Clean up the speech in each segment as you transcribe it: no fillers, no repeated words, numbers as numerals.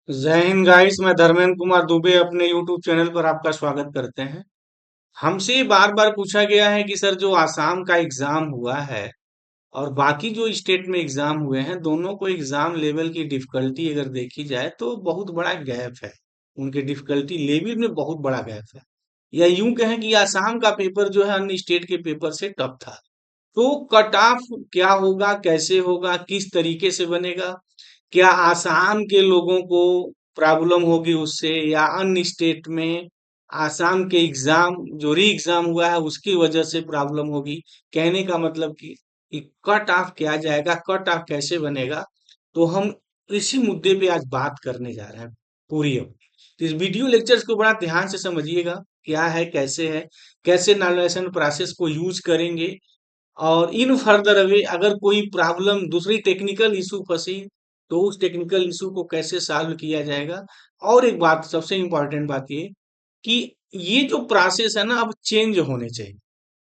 जय हिंद गाइस। मैं धर्मेंद्र कुमार दुबे अपने यूट्यूब चैनल पर आपका स्वागत करते हैं। हमसे बार बार पूछा गया है कि सर जो आसाम का एग्जाम हुआ है और बाकी जो स्टेट में एग्जाम हुए हैं दोनों को एग्जाम लेवल की डिफिकल्टी अगर देखी जाए तो बहुत बड़ा गैप है। उनके डिफिकल्टी लेवल में बहुत बड़ा गैप है। या यूं कहें कि आसाम का पेपर जो है अन्य स्टेट के पेपर से टफ था। तो कट ऑफ क्या होगा, कैसे होगा, किस तरीके से बनेगा, क्या आसाम के लोगों को प्रॉब्लम होगी उससे या अन्य स्टेट में आसाम के एग्जाम जो री एग्जाम हुआ है उसकी वजह से प्रॉब्लम होगी। कहने का मतलब कि कट ऑफ क्या जाएगा, कट ऑफ कैसे बनेगा। तो हम इसी मुद्दे पे आज बात करने जा रहे हैं पूरी अब। तो इस वीडियो लेक्चर्स को बड़ा ध्यान से समझिएगा, क्या है, कैसे नॉमिनेशन प्रोसेस को यूज करेंगे और इन फर्दर वे अगर कोई प्रॉब्लम दूसरी टेक्निकल इशू फंसी तो उस टेक्निकल इशू को कैसे सॉल्व किया जाएगा। और एक बात, सबसे इम्पोर्टेंट बात ये कि ये जो प्रोसेस है ना अब चेंज होने चाहिए।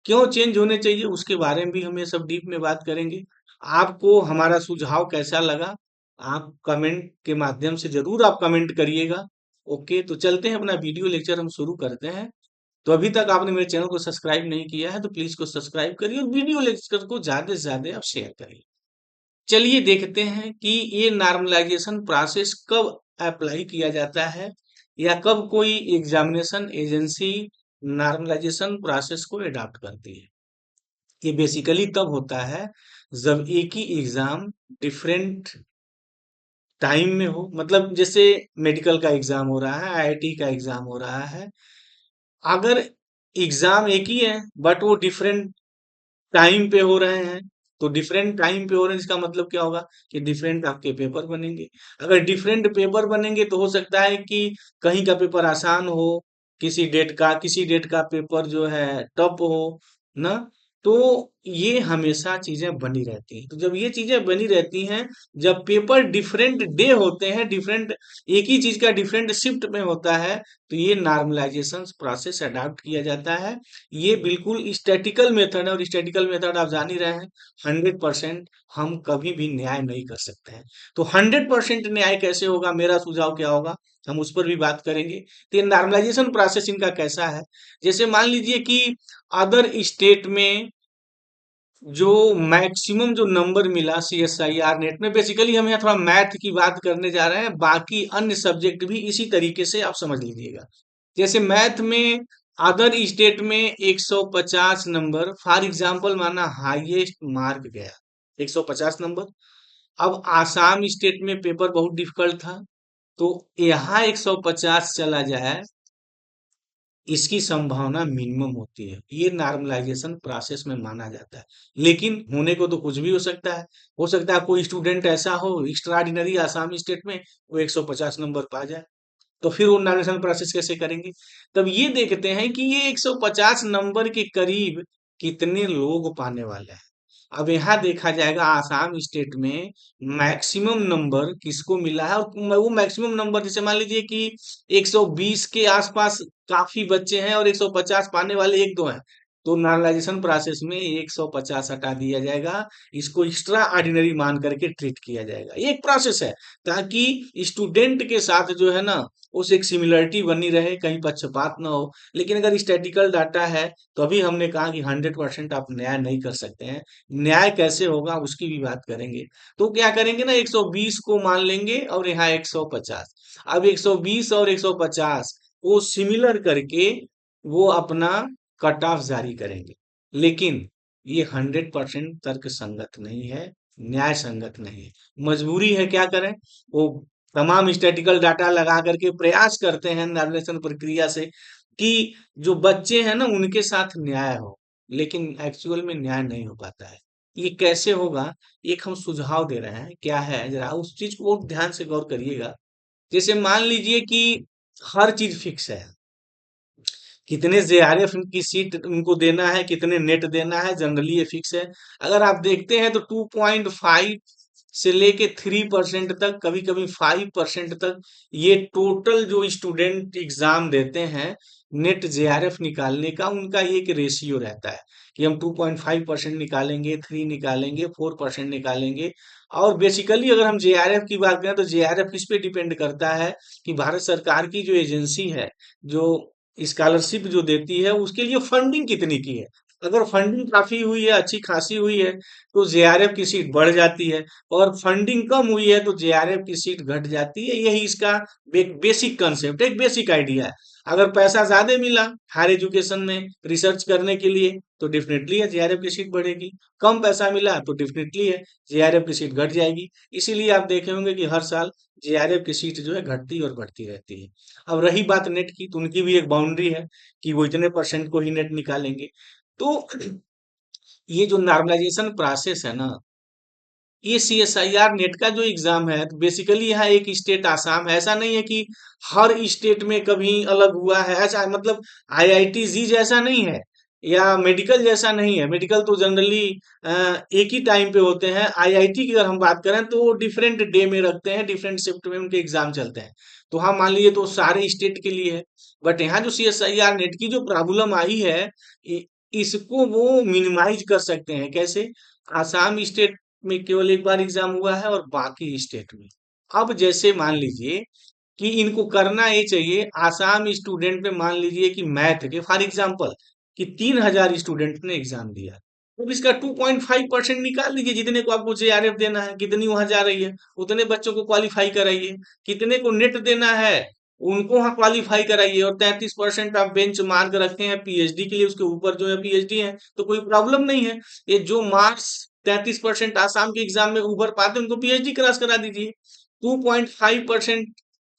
क्यों चेंज होने चाहिए उसके बारे में भी हम ये सब डीप में बात करेंगे। आपको हमारा सुझाव कैसा लगा, आप कमेंट के माध्यम से जरूर आप कमेंट करिएगा। ओके, तो चलते हैं अपना वीडियो लेक्चर हम शुरू करते हैं। तो अभी तक आपने मेरे चैनल को सब्सक्राइब नहीं किया है तो प्लीज को सब्सक्राइब करिए और वीडियो लेक्चर को ज्यादा से ज्यादा आप शेयर करिए। चलिए देखते हैं कि ये नॉर्मलाइजेशन प्रोसेस कब अप्लाई किया जाता है या कब कोई एग्जामिनेशन एजेंसी नॉर्मलाइजेशन प्रोसेस को अडॉप्ट करती है। ये बेसिकली तब होता है जब एक ही एग्जाम डिफरेंट टाइम में हो। मतलब जैसे मेडिकल का एग्जाम हो रहा है, आईआईटी का एग्जाम हो रहा है। अगर एग्जाम एक ही है बट वो डिफरेंट टाइम पे हो रहे हैं तो डिफरेंट टाइम पे हो रहे हैं इसका मतलब क्या होगा कि डिफरेंट आपके पेपर बनेंगे। अगर डिफरेंट पेपर बनेंगे तो हो सकता है कि कहीं का पेपर आसान हो, किसी डेट का पेपर जो है टफ हो ना। तो ये हमेशा चीजें बनी रहती हैं। तो जब ये चीजें बनी रहती हैं, जब पेपर डिफरेंट डे होते हैं, डिफरेंट एक ही चीज का डिफरेंट शिफ्ट में होता है, तो ये नॉर्मलाइजेशन प्रोसेस अडॉप्ट किया जाता है। ये बिल्कुल स्टैटिकल मेथड है और स्टैटिकल मेथड आप जान ही रहे हैं। 100% हम कभी भी न्याय नहीं कर सकते हैं। तो 100% न्याय कैसे होगा, मेरा सुझाव क्या होगा, हम उस पर भी बात करेंगे। तो ये नॉर्मलाइजेशन प्रोसेस इनका कैसा है। जैसे मान लीजिए कि अदर स्टेट में जो मैक्सिमम जो नंबर मिला CSIR नेट में, बेसिकली हम यहाँ थोड़ा मैथ की बात करने जा रहे हैं, बाकी अन्य सब्जेक्ट भी इसी तरीके से आप समझ लीजिएगा। जैसे मैथ में अदर स्टेट में 150 नंबर फॉर एग्जांपल माना हाईएस्ट मार्क गया 150 नंबर। अब आसाम स्टेट में पेपर बहुत डिफिकल्ट था तो यहाँ 150 चला जाए, इसकी संभावना मिनिमम होती है। ये नॉर्मलाइजेशन प्रोसेस में माना जाता है। लेकिन होने को तो कुछ भी हो सकता है। हो सकता है कोई स्टूडेंट ऐसा हो एक्स्ट्राऑर्डिनरी आसाम स्टेट में, वो 150 नंबर पा जाए। तो फिर वो नॉमिनेशन प्रोसेस कैसे करेंगे। तब ये देखते हैं कि ये 150 नंबर के करीब कितने लोग पाने वाले हैं। अब यहाँ देखा जाएगा आसाम स्टेट में मैक्सिमम नंबर किसको मिला है, और वो मैक्सिमम नंबर जैसे मान लीजिए कि 120 के आसपास काफी बच्चे हैं और 150 पाने वाले एक दो हैं। तो नॉर्मलाइजेशन प्रोसेस में 150 हटा दिया जाएगा, इसको एक्स्ट्रा ऑर्डिनरी मान करके ट्रीट किया जाएगा। ये एक प्रोसेस है ताकि स्टूडेंट के साथ जो है ना उस एक सिमिलरिटी बनी रहे, कहीं पक्षपात ना हो। लेकिन अगर स्टैटिकल डाटा है तो अभी हमने कहा कि 100% आप न्याय नहीं कर सकते हैं। न्याय कैसे होगा उसकी भी बात करेंगे। तो क्या करेंगे ना, 120 को मान लेंगे और यहाँ 150। अब 120 और 150 को सिमिलर करके वो अपना कट ऑफ जारी करेंगे। लेकिन ये 100% तर्क संगत नहीं है, न्याय संगत नहीं है। मजबूरी है, क्या करें। वो तमाम स्टैटिकल डाटा लगा करके प्रयास करते हैं नॉमिनेशन प्रक्रिया से कि जो बच्चे हैं ना उनके साथ न्याय हो, लेकिन एक्चुअल में न्याय नहीं हो पाता है। ये कैसे होगा, एक हम सुझाव दे रहे हैं, क्या है जरा उस चीज को बहुत ध्यान से गौर करिएगा। जैसे मान लीजिए कि हर चीज फिक्स है, कितने JRF की सीट उनको देना है, कितने नेट देना है, जनरली ये फिक्स है। अगर आप देखते हैं तो 2.5 से लेके 3% तक, कभी कभी 5% तक, ये टोटल जो स्टूडेंट एग्जाम देते हैं नेट जेआरएफ निकालने का, उनका एक रेशियो रहता है कि हम 2.5% निकालेंगे, 3 निकालेंगे, 4% निकालेंगे। और बेसिकली अगर हम जेआरएफ की बात करें तो जेआरएफ किस पे डिपेंड करता है कि भारत सरकार की जो एजेंसी है, जो स्कॉलरशिप जो देती है, उसके लिए फंडिंग कितनी की है। अगर फंडिंग काफी हुई है, अच्छी खासी हुई है, तो जेआरएफ की सीट बढ़ जाती है। और फंडिंग कम हुई है तो जेआरएफ की सीट घट जाती है। यही इसका बेसिक कंसेप्ट, एक बेसिक आइडिया है। अगर पैसा ज्यादा मिला हायर एजुकेशन में रिसर्च करने के लिए तो डेफिनेटली है जेआरएफ की सीट बढ़ेगी। कम पैसा मिला तो डेफिनेटली है जेआरएफ की सीट घट जाएगी। इसीलिए आप देखे होंगे कि हर साल जेआरएफ की सीट जो है घटती और बढ़ती रहती है। अब रही बात नेट की, तो उनकी भी एक बाउंड्री है कि वो इतने परसेंट को ही नेट निकालेंगे। तो ये जो नॉर्मलाइजेशन प्रोसेस है ना, ये सीएसआईआर नेट का जो एग्जाम है, तो बेसिकली यहाँ एक स्टेट आसाम है। ऐसा नहीं है कि हर स्टेट में कभी अलग हुआ है, ऐसा मतलब आईआईटी जी जैसा नहीं है, या मेडिकल जैसा नहीं है। मेडिकल तो जनरली एक ही टाइम पे होते हैं। आईआईटी की अगर हम बात करें तो वो डिफरेंट डे में रखते हैं, डिफरेंट शिफ्ट में उनके एग्जाम चलते हैं। तो हाँ, मान लीजिए तो सारे स्टेट के लिए है। बट यहाँ जो सीएसआईआर नेट की जो प्रॉब्लम आई है, इ- इसको वो मिनिमाइज कर सकते हैं कैसे। आसाम स्टेट में केवल एक बार एग्जाम हुआ है और बाकी स्टेट में। अब जैसे मान लीजिए कि इनको करना ये चाहिए, आसाम स्टूडेंट में मान लीजिए कि मैथ के फॉर एग्जांपल कि 3,000 स्टूडेंट ने एग्जाम दिया, तो इसका 2.5% निकाल लीजिए। जितने को आपको जेआरएफ देना है, कितनी वहां जा रही है, उतने बच्चों को क्वालिफाई कराइए। कितने को नेट देना है, उनको वहां क्वालिफाई कराइए। और 33% आप बेंच मार्क रखे हैं पीएचडी के लिए, उसके ऊपर जो है पीएचडी है, तो कोई प्रॉब्लम नहीं है। ये जो मार्क्स 33% आसाम के एग्जाम में उभर पाते हैं, उनको पीएचडी क्रॉस करा दीजिए। 2.5%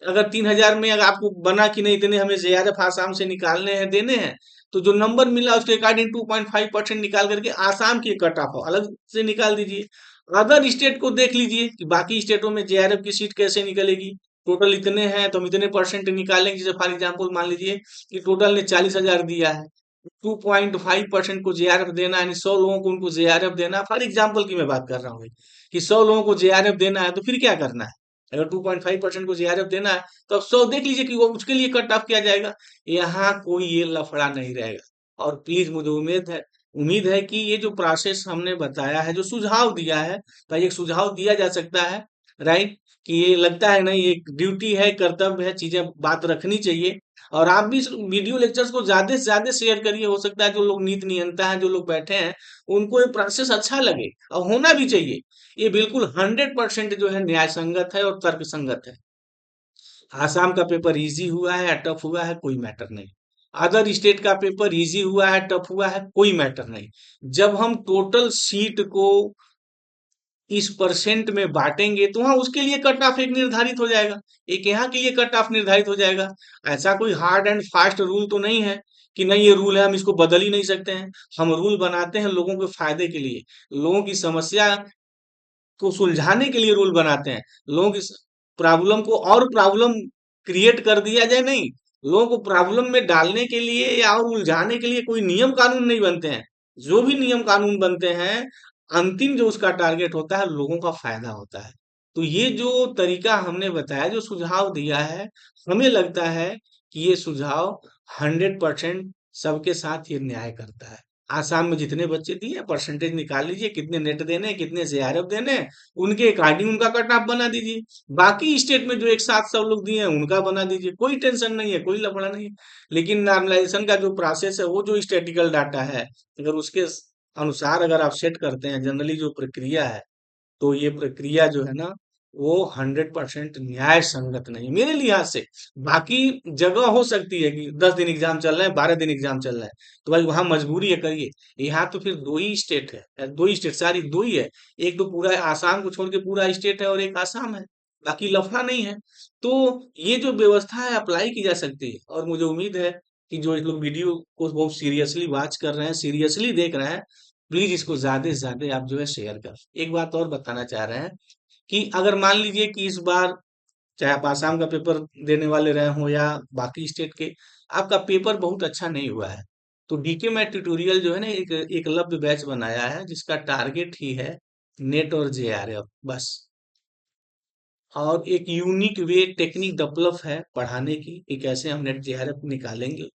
अगर 3,000 में अगर आपको बना कि नहीं इतने हमें जेआरएफ आसाम से निकालने हैं, देने हैं, तो जो नंबर मिला उसके अकॉर्डिंग 2.5% निकाल करके आसाम की कट ऑफ अलग से निकाल दीजिए। अदर स्टेट को देख लीजिए कि बाकी स्टेटों में जेआरएफ की सीट कैसे निकलेगी। टोटल इतने हैं तो हम इतने परसेंट निकालेंगे। जैसे फॉर एग्जाम्पल मान लीजिए कि टोटल ने 40,000 दिया है, 2.5% को जेआरएफ देना है, यानी 100 लोगों को उनको जेआरएफ देना है। फॉर एग्जाम्पल की मैं बात कर रहा हूँ कि 100 लोगों को जेआरएफ देना है, तो फिर क्या करना है। अगर 2.5% को जेआरएफ देना है तो अब 100 देख लीजिए कि वो उसके लिए कट ऑफ किया जाएगा। यहाँ कोई ये लफड़ा नहीं रहेगा। और प्लीज मुझे उम्मीद है कि ये जो प्रोसेस हमने बताया है, जो सुझाव दिया है, तो एक सुझाव दिया जा सकता है, राइट, कि ये लगता है नहीं, एक ड्यूटी है, कर्तव्य है, चीजें बात रखनी चाहिए। और आप भी इस वीडियो लेक्चर्स को ज्यादा से ज्यादा शेयर करिए। हो सकता है जो लोग नीति नियंता हैं, जो लोग बैठे हैं, उनको ये प्रोसेस अच्छा लगे, और होना भी चाहिए। ये बिल्कुल 100% जो है न्याय संगत है और तर्क संगत है। आसाम का पेपर इजी हुआ है या टफ हुआ है, कोई मैटर नहीं। अदर स्टेट का पेपर इजी हुआ है, टफ हुआ है, कोई मैटर नहीं। जब हम टोटल सीट को इस परसेंट में बांटेंगे तो हाँ, उसके लिए कट ऑफ एक निर्धारित हो जाएगा। एक यहाँ के लिए कट ऑफ निर्धारित हो जाएगा। ऐसा कोई हार्ड एंड फास्ट रूल तो नहीं है कि नहीं ये रूल है, हम इसको बदल ही नहीं सकते हैं। हम रूल बनाते हैं लोगों के फायदे के लिए, लोगों की समस्या को सुलझाने के लिए रूल बनाते हैं। लोगों की प्रॉब्लम को और प्रॉब्लम क्रिएट कर दिया जाए, नहीं। लोगों को प्रॉब्लम में डालने के लिए या और उलझाने के लिए कोई नियम कानून नहीं बनते हैं। जो भी नियम कानून बनते हैं, अंतिम जो उसका टारगेट होता है, लोगों का फायदा होता है। तो ये जो तरीका हमने बताया, जो सुझाव दिया है, हमें लगता है कि ये सुझाव 100% सबके साथ ये न्याय करता है। आसाम में जितने बच्चे दिए परसेंटेज निकाल लीजिए, कितने नेट देने हैं, कितने जेआरएफ देने हैं, उनके अकॉर्डिंग उनका कट ऑफ बना दीजिए। बाकी स्टेट में जो एक साथ सब लोग दिए हैं उनका बना दीजिए, कोई टेंशन नहीं है, कोई लफड़ा नहीं है। लेकिन नॉर्मलाइजेशन का जो प्रोसेस है, वो जो स्टेटिकल डाटा है, अगर उसके अनुसार अगर आप सेट करते हैं जनरली जो प्रक्रिया है, तो ये प्रक्रिया जो है ना, वो 100% न्याय संगत नहीं है मेरे लिहाज से। बाकी जगह हो सकती है कि 10 दिन एग्जाम चल रहे हैं, 12 दिन एग्जाम चल रहा है, तो भाई वहां मजबूरी है, करिए। यहाँ तो फिर दो ही स्टेट है, दो ही स्टेट, सारी दो ही है। एक तो पूरा आसाम को छोड़ के पूरा स्टेट है, और एक आसाम है, बाकी लफड़ा नहीं है। तो ये जो व्यवस्था है अप्लाई की जा सकती है। और मुझे उम्मीद है कि जो लोग वीडियो को बहुत सीरियसली वॉच कर रहे हैं, सीरियसली देख रहे हैं, प्लीज इसको ज्यादा से ज्यादा आप जो है शेयर कर। एक बात और बताना चाह रहे हैं कि अगर मान लीजिए कि इस बार चाहे आप आसाम का पेपर देने वाले रहे हो या बाकी स्टेट के, आपका पेपर बहुत अच्छा नहीं हुआ है, तो डीके मैट ट्यूटोरियल जो है ना, एक एकलव्य बैच बनाया है जिसका टारगेट ही है नेट और जेआरएफ बस। और एक यूनिक वे टेक्निक डेवलप है पढ़ाने की कि कैसे हम नेट जेआरएफ निकालेंगे।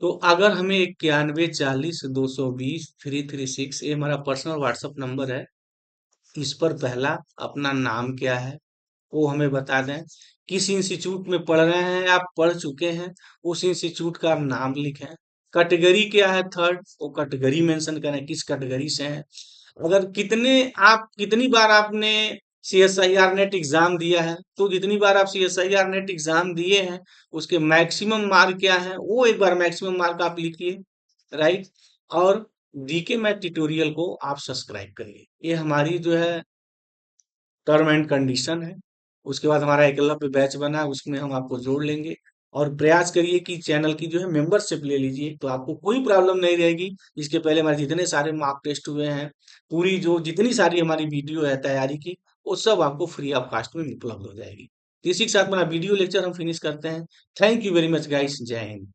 तो अगर हमें 91402336 ये हमारा पर्सनल व्हाट्सएप नंबर है। इस पर पहला अपना नाम क्या है वो हमें बता दें। किस इंस्टीट्यूट में पढ़ रहे हैं, आप पढ़ चुके हैं, उस इंस्टीट्यूट का आप नाम लिखें। कैटेगरी क्या है, थर्ड, वो कैटेगरी मेंशन करें किस कैटेगरी से हैं। अगर कितनी बार आपने सीएसआईआर नेट एग्जाम दिया है, तो जितनी बार आप सीएसआईआर नेट एग्जाम दिए हैं उसके मैक्सिमम मार्क क्या है वो एक बार मैक्सिमम मार्क आप लिखिए। राइट। और जीके मैथ ट्यूटोरियल को आप सब्सक्राइब करिए, ये हमारी जो है टर्म एंड कंडीशन है। उसके बाद हमारा एकलव्य बैच बना है, उसमें हम आपको जोड़ लेंगे। और प्रयास करिए कि चैनल की जो है मेंबरशिप ले लीजिए, तो आपको कोई प्रॉब्लम नहीं रहेगी। इसके पहले हमारे जितने सारे मॉक टेस्ट हुए हैं, पूरी जो जितनी सारी हमारी वीडियो है तैयारी की, वो सब आपको फ्री ऑफ कॉस्ट में उपलब्ध हो जाएगी। तो इसी के साथ हमारा वीडियो लेक्चर हम फिनिश करते हैं। Thank you very much guys, जय हिंद।